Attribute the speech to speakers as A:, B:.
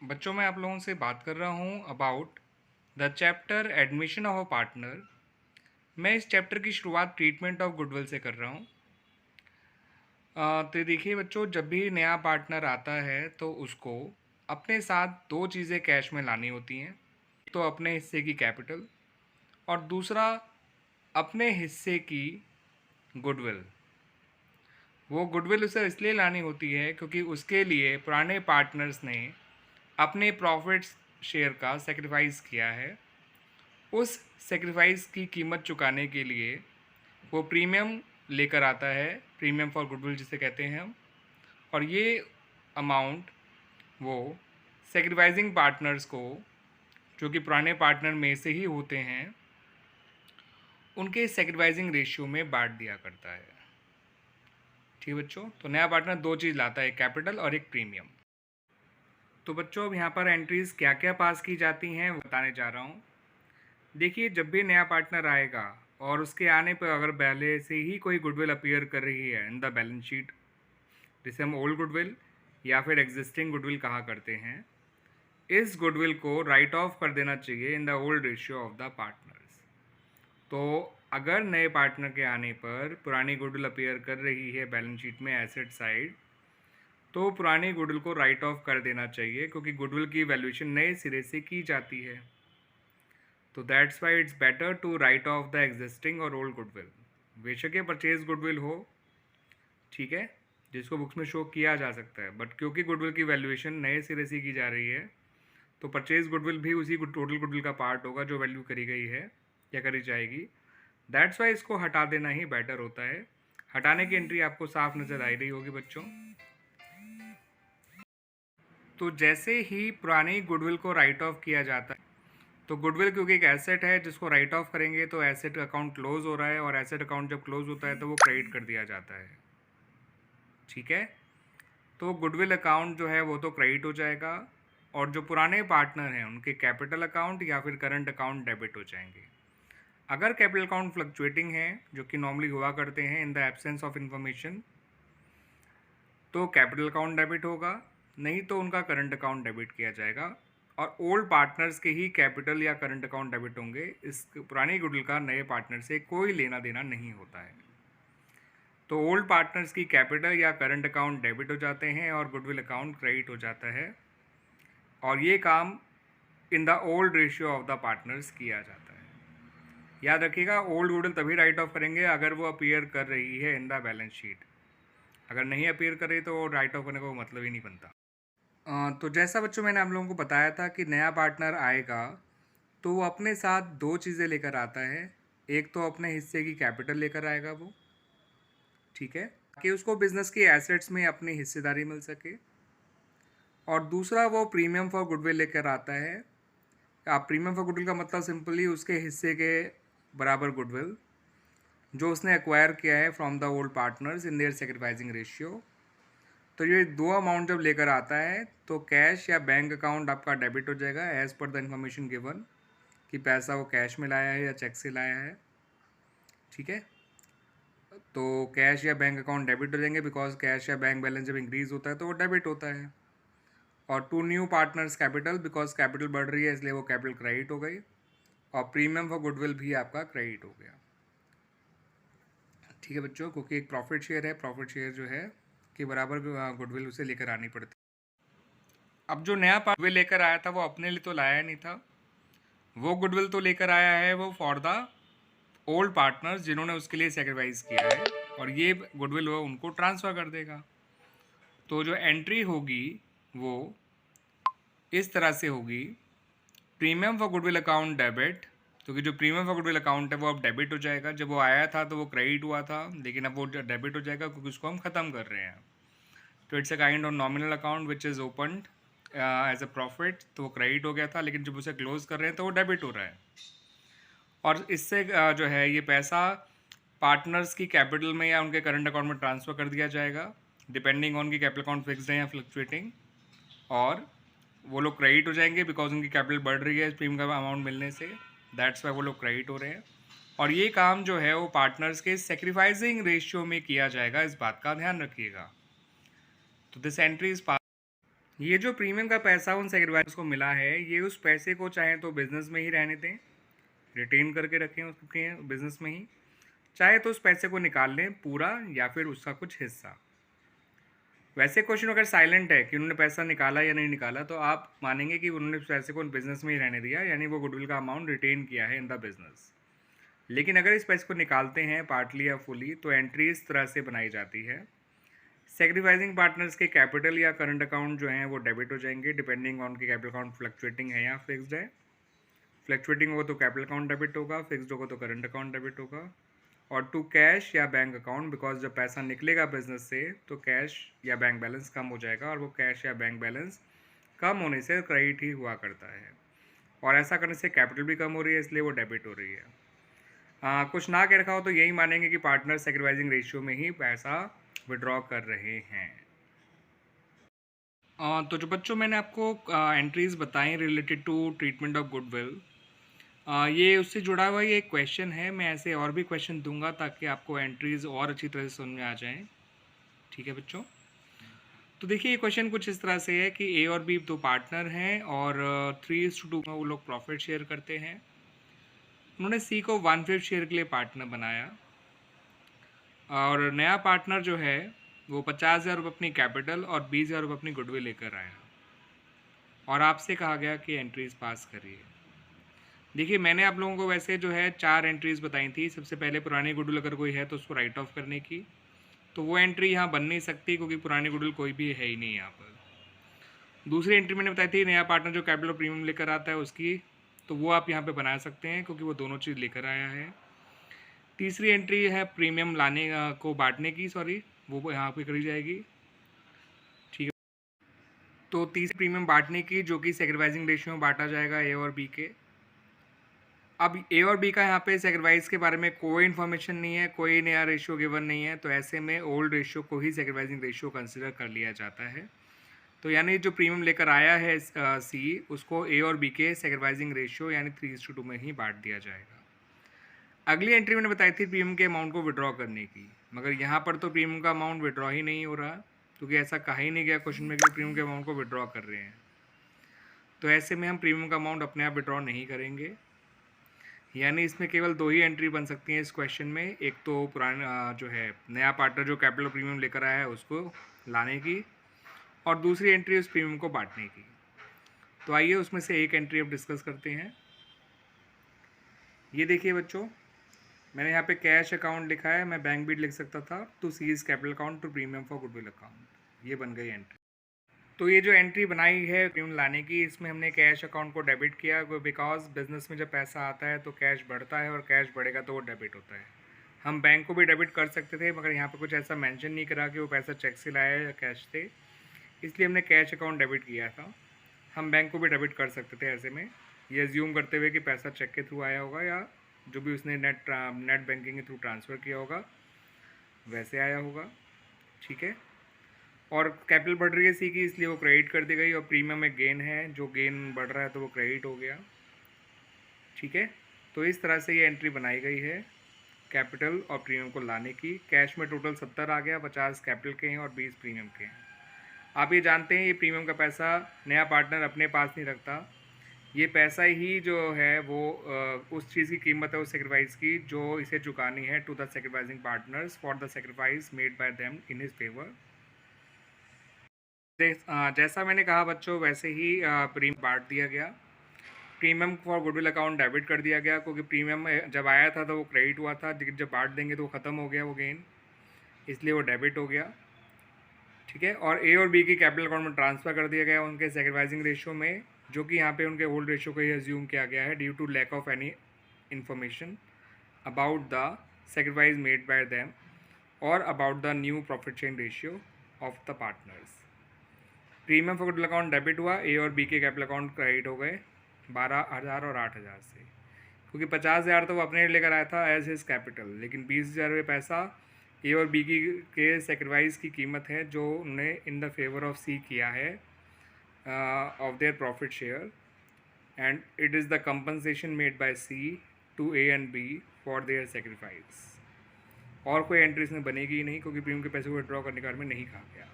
A: बच्चों मैं आप लोगों से बात कर रहा हूँ about the chapter admission of a partner. मैं इस चैप्टर की शुरुआत ट्रीटमेंट ऑफ गुडविल से कर रहा हूँ। तो देखिए बच्चों, जब भी नया पार्टनर आता है तो उसको अपने साथ दो चीज़ें कैश में लानी होती हैं। तो अपने हिस्से की कैपिटल और दूसरा अपने हिस्से की गुडविल। वो गुडविल उसे इसलिए लानी होती है क्योंकि उसके लिए पुराने पार्टनर्स ने अपने प्रॉफिट्स शेयर का सेक्रीफाइस किया है। उस सेक्रीफाइस की कीमत चुकाने के लिए वो प्रीमियम लेकर आता है, प्रीमियम फॉर गुडविल जिसे कहते हैं हम। और ये अमाउंट वो सेक्रीफाइसिंग पार्टनर्स को, जो कि पुराने पार्टनर में से ही होते हैं, उनके सेक्रीफाइसिंग रेशियो में बांट दिया करता है। ठीक है बच्चों, तो नया पार्टनर दो चीज़ लाता है, एक कैपिटल और एक प्रीमियम। तो बच्चों अब यहाँ पर एंट्रीज़ क्या क्या पास की जाती हैं वो बताने जा रहा हूँ। देखिए, जब भी नया पार्टनर आएगा और उसके आने पर अगर पहले से ही कोई गुडविल अपीयर कर रही है इन द बैलेंस शीट, जिसे हम ओल्ड गुडविल या फिर एग्जिस्टिंग गुडविल कहा करते हैं, इस गुडविल को राइट ऑफ कर देना चाहिए in the old ratio of the partners. तो अगर नए पार्टनर के आने पर पुरानी गुडविल अपीयर कर रही है बैलेंस शीट में एसेट साइड, तो पुरानी गुडविल को राइट ऑफ कर देना चाहिए, क्योंकि गुडविल की वैल्यूएशन नए सिरे से की जाती है। तो that's why it's better to write off the existing और ओल्ड गुडविल। बेशक ये परचेज गुडविल हो, ठीक है, जिसको बुक्स में शो किया जा सकता है, बट क्योंकि गुडविल की वैल्यूएशन नए सिरे से की जा रही है, तो परचेज गुडविल भी उसी टोटल गुडविल का पार्ट होगा जो वैल्यू करी गई है या करी जाएगी। दैट्स वाई इसको हटा देना ही बेटर होता है। हटाने की एंट्री आपको साफ नज़र आ रही होगी बच्चों। तो जैसे ही पुरानी गुडविल को राइट ऑफ किया जाता है, तो गुडविल क्योंकि एक एसेट है जिसको राइट ऑफ करेंगे तो एसेट अकाउंट क्लोज हो रहा है, और एसेट अकाउंट जब क्लोज होता है तो वो क्रेडिट कर दिया जाता है। ठीक है, तो गुडविल अकाउंट जो है वो तो क्रेडिट हो जाएगा, और जो पुराने पार्टनर हैं उनके कैपिटल अकाउंट या फिर करंट अकाउंट डेबिट हो जाएंगे। अगर कैपिटल अकाउंट फ्लक्चुएटिंग है, जो कि नॉर्मली हुआ करते हैं in the absence of information, तो कैपिटल अकाउंट डेबिट होगा, नहीं तो उनका करंट अकाउंट डेबिट किया जाएगा। और ओल्ड पार्टनर्स के ही कैपिटल या करंट अकाउंट डेबिट होंगे। इस पुरानी गुडविल का नए पार्टनर से कोई लेना देना नहीं होता है। तो ओल्ड पार्टनर्स की कैपिटल या करंट अकाउंट डेबिट हो जाते हैं और गुडविल अकाउंट क्रेडिट हो जाता है, और ये काम in the old ratio of the partners किया जाता है। याद रखिएगा, ओल्ड गुडविल तभी राइट ऑफ करेंगे अगर वो अपीयर कर रही है इन द बैलेंस शीट। अगर नहीं अपीयर कर रही तो राइट ऑफ करने का मतलब ही नहीं बनता। तो जैसा बच्चों मैंने आप लोगों को बताया था कि नया पार्टनर आएगा तो वो अपने साथ दो चीज़ें लेकर आता है। एक तो अपने हिस्से की कैपिटल लेकर आएगा वो, ठीक है, ताकि उसको बिजनेस की एसेट्स में अपनी हिस्सेदारी मिल सके। और दूसरा वो प्रीमियम फॉर गुडविल लेकर आता है। आप प्रीमियम फॉर गुडविल का मतलब सिंपली उसके हिस्से के बराबर गुडविल जो उसने एक्वायर किया है from the old partners in their sacrificing ratio. तो ये दो अमाउंट जब लेकर आता है तो कैश या बैंक अकाउंट आपका डेबिट हो जाएगा as per the information given, कि पैसा वो कैश में लाया है या चेक से लाया है। ठीक है, तो कैश या बैंक अकाउंट डेबिट हो जाएंगे, बिकॉज कैश या बैंक बैलेंस जब इंक्रीज होता है तो वो डेबिट होता है। और to new partners capital, because capital बढ़ रही है इसलिए वो कैपिटल क्रेडिट हो गई, और प्रीमियम फॉर गुडविल भी आपका क्रेडिट हो गया। ठीक है बच्चों, क्योंकि एक प्रॉफिट शेयर है, प्रॉफिट शेयर जो है के बराबर गुडविल उसे लेकर आनी पड़ती। अब जो नया गुडविल लेकर आया था वो अपने लिए तो लाया नहीं था, वो गुडविल तो लेकर आया है वो फॉर द ओल्ड पार्टनर्स जिन्होंने उसके लिए सेक्रीफाइस किया है, और ये गुडविल वो उनको ट्रांसफ़र कर देगा। तो जो एंट्री होगी वो इस तरह से होगी, premium for goodwill account debit, क्योंकि जो प्रीमियम फॉर गुडविल अकाउंट है वो अब डेबिट हो जाएगा। जब वो आया था तो वो क्रेडिट हुआ था, लेकिन अब वो डेबिट हो जाएगा क्योंकि उसको हम ख़त्म कर रहे हैं। तो it's a kind of nominal account which is opened as a profit, तो वो क्रेडिट हो गया था, लेकिन जब उसे क्लोज कर रहे हैं तो वो डेबिट हो रहा है। और इससे जो है ये पैसा पार्टनर्स की कैपिटल में या उनके करंट अकाउंट में ट्रांसफ़र कर दिया जाएगा, डिपेंडिंग ऑन की कैपिटल अकाउंट फिक्स्ड है या फ्लक्चुएटिंग। और वो लोग क्रेडिट हो जाएंगे बिकॉज उनकी कैपिटल बढ़ रही है प्रीमियम का अमाउंट मिलने से, दैट्स वाई वो लोग क्रेडिट हो रहे हैं। और ये काम जो है वो पार्टनर्स के सेक्रीफाइसिंग रेशियो में किया जाएगा, इस बात का ध्यान रखिएगा। तो दिस एंट्री इज पास। ये जो प्रीमियम का पैसा उन सेक्रीफाइस को मिला है, ये उस पैसे को चाहे तो बिजनेस में ही रहने दें, रिटेन करके रखें उसके बिजनेस में ही, चाहे तो उस पैसे को निकाल लें पूरा या फिर उसका कुछ हिस्सा। वैसे क्वेश्चन अगर साइलेंट है कि उन्होंने पैसा निकाला या नहीं निकाला, तो आप मानेंगे कि उन्होंने पैसे को बिजनेस में ही रहने दिया, यानी वो गुडविल का अमाउंट रिटेन किया है इन द बिजनेस। लेकिन अगर इस पैसे को निकालते हैं पार्टली या फुली, तो एंट्री इस तरह से बनाई जाती है। सेक्रीफाइसिंग पार्टनर्स के कैपिटल या करंट अकाउंट जो हैं वो डेबिट हो जाएंगे, डिपेंडिंग ऑन के कैपिटल अकाउंट फ्लक्चुएटिंग है या फिक्स्ड है। फ्लक्चुएटिंग होगा तो कैपिटल अकाउंट डेबिट होगा, फिक्स्ड होगा तो करंट अकाउंट डेबिट होगा। और टू कैश या बैंक अकाउंट, बिकॉज जब पैसा निकलेगा बिजनेस से तो कैश या बैंक बैलेंस कम हो जाएगा, और वो कैश या बैंक बैलेंस कम होने से क्रेडिट ही हुआ करता है, और ऐसा करने से कैपिटल भी कम हो रही है, इसलिए वो डेबिट हो रही है। कुछ ना कह रखा हो तो यही मानेंगे कि पार्टनर सेक्रीफाइसिंग रेशियो में ही पैसा विड्रॉ कर रहे हैं। तो जो बच्चों मैंने आपको एंट्रीज बताई related to treatment of goodwill, ये उससे जुड़ा हुआ ये एक क्वेश्चन है। मैं ऐसे और भी क्वेश्चन दूंगा ताकि आपको एंट्रीज और अच्छी तरह से समझ में आ जाएं। ठीक है बच्चों, तो देखिए ये क्वेश्चन कुछ इस तरह से है कि ए और बी दो पार्टनर हैं और 3:2 में वो लोग प्रॉफिट शेयर करते हैं। उन्होंने सी को 1/5 शेयर के लिए पार्टनर बनाया, और नया पार्टनर जो है वो 50,000 रुपये अपनी कैपिटल और 20,000 रुपये अपनी गुडविल लेकर आया, और आपसे कहा गया कि एंट्रीज पास करिए। देखिए मैंने आप लोगों को वैसे जो है 4 एंट्रीज बताई थी। सबसे पहले पुरानी गुडविल अगर कोई है तो उसको राइट ऑफ करने की, तो वो एंट्री यहाँ बन नहीं सकती क्योंकि पुरानी गुडविल कोई भी है ही नहीं यहाँ पर। दूसरी एंट्री मैंने बताई थी नया पार्टनर जो कैपिटल प्रीमियम लेकर आता है उसकी, तो वो आप यहाँ पे बना सकते हैं क्योंकि वो दोनों चीज़ लेकर आया है। तीसरी एंट्री है प्रीमियम लाने को बांटने की, सॉरी वो यहाँ पे करी जाएगी। ठीक है, तो तीसरी प्रीमियम बांटने की जो कि सेक्रीफाइसिंग रेशियो में बांटा जाएगा ए और बी के। अब ए और बी का यहाँ पे सेक्रीफाइस के बारे में कोई इन्फॉर्मेशन नहीं है, कोई नया रेशियो गिवन नहीं है, तो ऐसे में ओल्ड रेशियो को ही सेक्रीफाइसिंग रेशियो कंसिडर कर लिया जाता है। तो यानी जो प्रीमियम लेकर आया है सी, उसको ए और बी के सेक्रीफाइसिंग रेशियो यानी 3:2 में ही बांट दिया जाएगा। अगली एंट्री मैंने बताई थी प्रीमियम के अमाउंट को विड्रॉ करने की, मगर यहाँ पर तो प्रीमियम का अमाउंट विड्रॉ ही नहीं हो रहा, क्योंकि ऐसा कहा ही नहीं गया क्वेश्चन में कि प्रीमियम के अमाउंट को विड्रॉ कर रहे हैं। तो ऐसे में हम प्रीमियम का अमाउंट अपने आप विड्रॉ नहीं करेंगे, यानी इसमें केवल 2 ही एंट्री बन सकती हैं इस क्वेश्चन में। एक तो पुराना जो है नया पार्टनर जो कैपिटल प्रीमियम लेकर आया है उसको लाने की, और दूसरी एंट्री उस प्रीमियम को बांटने की। तो आइए उसमें से एक एंट्री अब डिस्कस करते हैं। ये देखिए बच्चों, मैंने यहाँ पे कैश अकाउंट लिखा है, मैं बैंक बिल लिख सकता था, to C's capital account to premium for goodwill account. ये बन गई एंट्री। तो ये जो एंट्री बनाई है प्रीमियम लाने की, इसमें हमने कैश अकाउंट को डेबिट किया, बिकॉज बिजनेस में जब पैसा आता है तो कैश बढ़ता है, और कैश बढ़ेगा तो वो डेबिट होता है। हम बैंक को भी डेबिट कर सकते थे, मगर यहाँ पे कुछ ऐसा मेंशन नहीं करा कि वो पैसा चेक से लाया या कैश से, इसलिए हमने कैश अकाउंट डेबिट किया था। हम बैंक को भी डेबिट कर सकते थे ऐसे में, ये अज्यूम करते हुए कि पैसा चेक के थ्रू आया होगा या जो भी उसने नेट बैंकिंग के थ्रू ट्रांसफ़र किया होगा वैसे आया होगा। ठीक है, और कैपिटल बढ़ रही है सी की, इसलिए वो क्रेडिट कर दी गई, और प्रीमियम में गेन है, जो गेन बढ़ रहा है तो वो क्रेडिट हो गया। ठीक है, तो इस तरह से ये एंट्री बनाई गई है कैपिटल और प्रीमियम को लाने की। कैश में टोटल 70 आ गया, 50 कैपिटल के हैं और 20 प्रीमियम के हैं। आप ये जानते हैं ये प्रीमियम का पैसा नया पार्टनर अपने पास नहीं रखता, ये पैसा ही जो है वो उस चीज़ की कीमत है उस सेक्रीफाइस की जो इसे चुकानी है to the sacrificing partners for the sacrifice made by them in his favour. जैसा मैंने कहा बच्चों, वैसे ही प्रीमियम बांट दिया गया। Premium for goodwill account debit कर दिया गया, क्योंकि प्रीमियम जब आया था तो वो क्रेडिट हुआ था, लेकिन जब बांट देंगे तो वो ख़त्म हो गया वो गेन, इसलिए वो डेबिट हो गया। ठीक है, और ए और बी की कैपिटल अकाउंट में ट्रांसफ़र कर दिया गया उनके सेक्रीफाइसिंग रेशियो में, जो कि यहाँ पे उनके ओल्ड रेशियो को ही अज्यूम किया गया है due to lack of any information about the sacrifice made by them और about the new profit sharing ratio of the partners. Premium for goodwill account debit हुआ, ए और बी के कैपिटल अकाउंट क्रेडिट हो गए 12,000 और 8,000 से, क्योंकि 50,000 तो वो अपने लेकर आया था एज हिज कैपिटल, लेकिन 20,000 रुपये पैसा ए और बी की के सेक्रीफाइस की कीमत है जो उन्होंने in the favour of C किया है of their profit share, and it is the compensation made by C to A and B for their sacrifice. और कोई एंट्री इसमें बनेगी ही नहीं, क्योंकि प्रीमियम के पैसे को विड्रॉ करने के बारे में नहीं कहा गया।